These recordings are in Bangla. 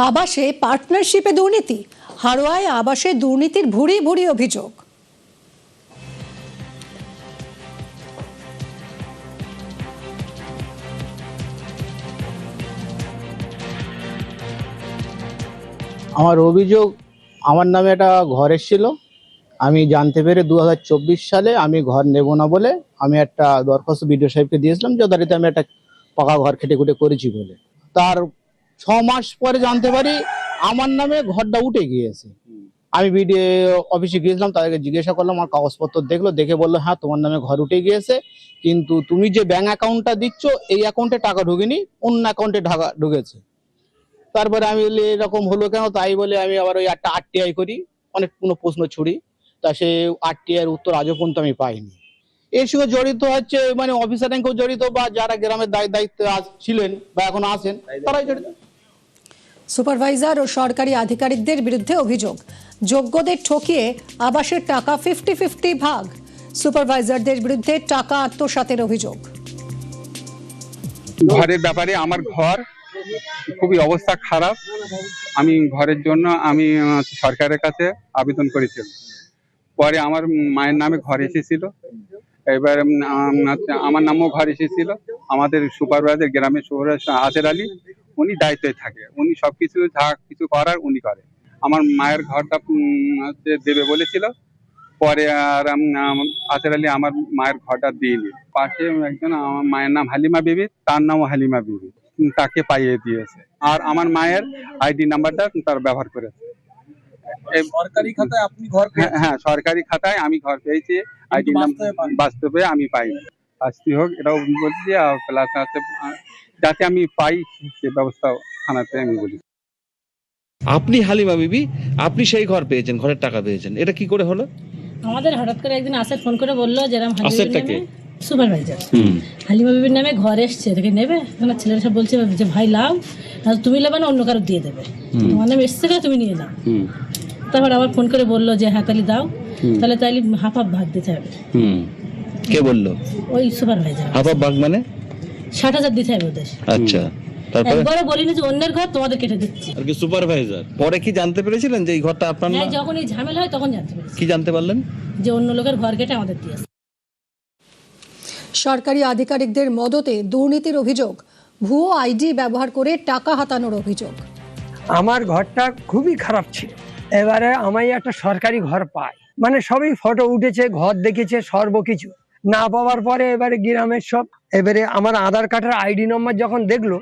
আবাসে পার্টনারশিপে দুর্নীতি, হাড়োয়ায় আবাসে দুর্নীতির ভুরি ভুরি অভিযোগ। আমার অভিযোগ, আমার নামে একটা ঘর এসেছিল। আমি জানতে পেরে 2024 সালে আমি ঘর নেব না বলে আমি একটা দরখাস্ত বিডিও সাহেবকে দিয়েছিলাম, যথারীতি আমি একটা পাকা ঘর খেটে খুঁটে করেছি বলে। তার 6 মাস পরে জানতে পারি আমার নামে ঘরটা উঠে গিয়েছে। আমি বিডিও অফিসে গিয়েছিলাম, তাদেরকে জিজ্ঞাসা করলাম, আমার কাগজপত্র দেখলো, দেখে বললো হ্যাঁ তোমার নামে ঘর উঠে গিয়েছে, কিন্তু তুমি যে ব্যাংক অ্যাকাউন্টটা দিচ্ছ এই অ্যাকাউন্টে টাকা ঢুকেনি, অন্য অ্যাকাউন্টে টাকা ঢুকেছে। তারপরে আমি বলি এরকম হলো কেন, তাই বলে আমি আবার ওই একটা আরটিআই করি, অনেক কোনো প্রশ্ন ছুড়ি, তা সে আরটিআই এর উত্তর আজও পর্যন্ত আমি পাইনি। এর সঙ্গে জড়িত হচ্ছে মানে অফিসারেও জড়িত, বা যারা গ্রামের দায়িত্বে ছিলেন বা এখন আছেন তারাই জড়িত। সুপারভাইজার ও সরকারি আধিকারিকদের বিরুদ্ধে অভিযোগ, যোগ্যদের ঠকিয়ে আবাসের টাকা 50-50 ভাগ। সুপারভাইজারদের বিরুদ্ধে টাকা আত্মসাতের অভিযোগ। ঘরের ব্যাপারে আমার ঘর খুবই অবস্থা খারাপ। আমি ঘরের জন্য আমি সরকারের কাছে আবেদন করেছিলাম, পরে আমার মায়ের নামে ঘর এসেছিল, এবার আমার নামও ঘর এসেছিল। আমাদের সুপারভাইজার গ্রামের সুপারভাইজার আসের আলী, উনি দায়িত্বে থাকে, উনি সবকিছু যা কিছু করার উনি করে। আমার মায়ের ঘরটা দেবে বলেছিল, পরে আর আসের আলী আমার মায়ের ঘরটা দিইনি। পাশে একজন, আমার মায়ের নাম হালিমা বিবি, তার নামও হালিমা বিবি, তাকে পাইয়ে দিয়েছে। আর আমার মায়ের আইডি নাম্বারটা তার ব্যবহার করেছে। সরকারি খাতায় আপনি ঘর পেয়েছেন? হ্যাঁ, সরকারি খাতায় আমি ঘর পেয়েছি, আইডি নাম্বার বাস্তবে আমি পাইনি। শাস্তি হোক এটাও বলছি, আর প্লাস যাতে আমি পাই সে ব্যবস্থা থানাতে আমি বলি। আপনি হালিমা বিবি, আপনি সেই ঘর পেয়েছেন, ঘরের টাকা পেয়েছেন, এটা কি করে হলো? আমাদের হঠাৎ করে একদিন আসের ফোন করে বললো যেরকম আসেরটাকে সুপারভাইজার হালিমা বিবির নামে ঘর এসছে, এটাকে নেবে। আমার ছেলেরা সব বলছে যে ভাই লাও, তাহলে তুমি নেবে না অন্য কারো দিয়ে দেবে, তোমার নামে এসছে তুমি নিয়ে নাও। তারপর আবার ফোন করে বললো যে হ্যাঁ তাহলে দাও, তাহলে হাফ হাফ ভাগ দিতে হবে। কে বললো? ওই সুপারভাইজার। হাফ হাফ ভাগ মানে 60,000 দিতে হবে ওদের। আচ্ছা, তারপরে একবারও বলিনি যে অন্যের ঘর তোমাদের কেটে দিচ্ছি। আর কি সুপারভাইজার পরে কি জানতে পেরেছিলেন যে এই ঘরটা আপনার না? যখন এই ঝামেলা হয় তখন জানতে পেরেছি। কি জানতে পারলেন? যে অন্য লোকের ঘর কেটে আমাদের দিয়েছে। সরকারি আধিকারিকদের মদতে দুর্নীতির অভিযোগ, ভুয়ো আইডি ব্যবহার করে টাকা হাতানোর অভিযোগ। আমার ঘরটা খুবই খারাপ ছিল, এবারে আমি একটা সরকারি ঘর পাই, মানে সবই ফটো উঠেছে, ঘর দেখেছে, সর্বকিছু না পাওয়ার পরে এবারে গ্রামের সব, এবারে আমার আধার কার্ডের আইডি নম্বর যখন দেখলো,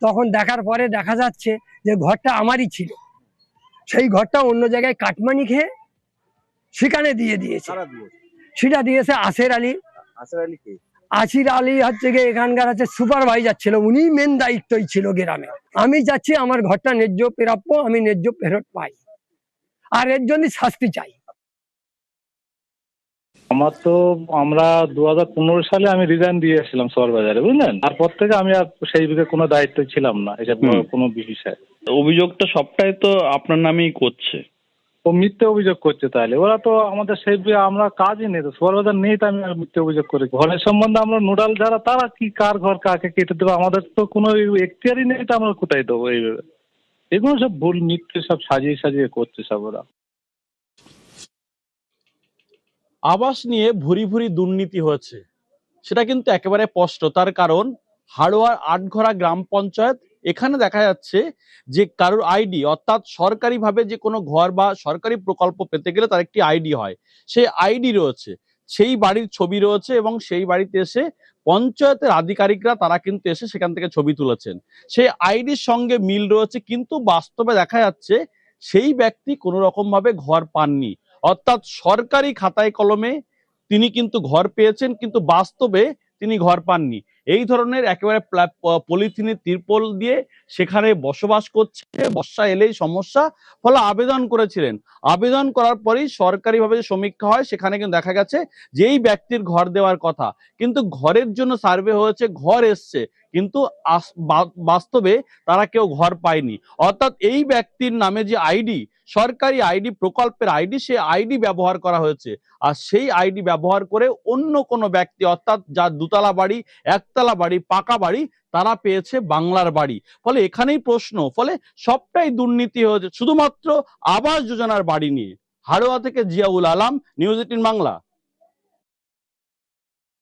তখন দেখার পরে দেখা যাচ্ছে যে ঘরটা আমারই ছিল। সেই ঘরটা অন্য জায়গায় কাটমানি খেয়ে সেখানে দিয়ে দিয়েছে। সেটা দিয়েছে আসের আলী। আসির আলী হচ্ছে গিয়ে এখানকার হচ্ছে সুপারভাইজার ছিল, উনি মেন দায়িত্বই ছিল গ্রামে। আমি যাচ্ছি আমার ঘরটা ন্যায্য প্রাপ্য, আমি ন্যায্য ফেরত পাই, আর এর জন্য শাস্তি চাই। আমরা 2015 সালে আমি রিজাইন দিয়েছিলাম সুপারভাইজারে, বুঝলেন। তারপর থেকে আমি আর সেই বিষয়ে কোনো দায়িত্ব ছিলাম না, এটা কোনো বিষয়। অভিযোগটা সবটাই তো আপনার নামেই করছে। ও মিথ্যে অভিযোগ করছে, তাহলে ওরা তো আমাদের সেই আমরা কাজই নেই তো, সুপারভাইজার নেই তো আমি মিথ্যে অভিযোগ করি। ঘরের সম্বন্ধে আমরা নোডাল যারা, তারা কি কার ঘর কাকে কেটে দেবো, আমাদের তো কোনো এখতিয়ারই নেই, তো আমরা কোথায় দেবো? এইভাবে এগুলো সব ভুল মিথ্যে সব সাজিয়ে সাজিয়ে করছে সব ওরা। আবাস নিয়ে ভুরি ভুরি দুর্নীতি হয়েছে, সেটা কিন্তু একেবারে স্পষ্ট। তার কারণ হাড়োয়ার আটঘরা গ্রাম পঞ্চায়েত, এখানে দেখা যাচ্ছে যে কারোর আইডি, অর্থাৎ সরকারিভাবে যে কোনো ঘর বা সরকারি প্রকল্প পেতে গেলে তার একটি আইডি হয়, সেই আইডি রয়েছে, সেই বাড়ির ছবি রয়েছে, এবং সেই বাড়িতে এসে পঞ্চায়েতের আধিকারিকরা তারা কিন্তু এসে সেখান থেকে ছবি তুলেছেন, সেই আইডির সঙ্গে মিল রয়েছে, কিন্তু বাস্তবে দেখা যাচ্ছে সেই ব্যক্তি কোনো রকম ভাবে ঘর পাননি। অর্থাৎ সরকারি খাতায় কলমে তিনি কিন্তু ঘর পেয়েছেন, কিন্তু বাস্তবে তিনি ঘর পাননি। এই ধরনের একেবারে পলিথিনের তিরপল দিয়ে সেখানে বসবাস করছে, বর্ষা এলেই সমস্যা, ফলে আবেদন করেছিলেন। আবেদন করার পরেই সরকারিভাবে যে সমীক্ষা হয়, সেখানে কিন্তু দেখা গেছে যে এই ব্যক্তির ঘর দেওয়ার কথা, কিন্তু ঘরের জন্য সার্ভে হয়েছে, ঘর এসছে, কিন্তু বাস্তবে তারা কেউ ঘর পায়নি। অর্থাৎ এই ব্যক্তির নামে যে আইডি, সরকারি আইডি, প্রকল্পের আইডি, সেই আইডি ব্যবহার করা হয়েছে, আর সেই আইডি ব্যবহার করে অন্য কোনো ব্যক্তি, অর্থাৎ যার দুতলা বাড়ি, একতলা বাড়ি, পাকা বাড়ি, তারা পেয়েছে বাংলার বাড়ি। ফলে এখানেই প্রশ্ন, ফলে সবটাই দুর্নীতি হয়েছে শুধুমাত্র আবাস যোজনার বাড়ি নিয়ে। হাড়োয়া থেকে জিয়াউল আলম, নিউজ 18 বাংলা।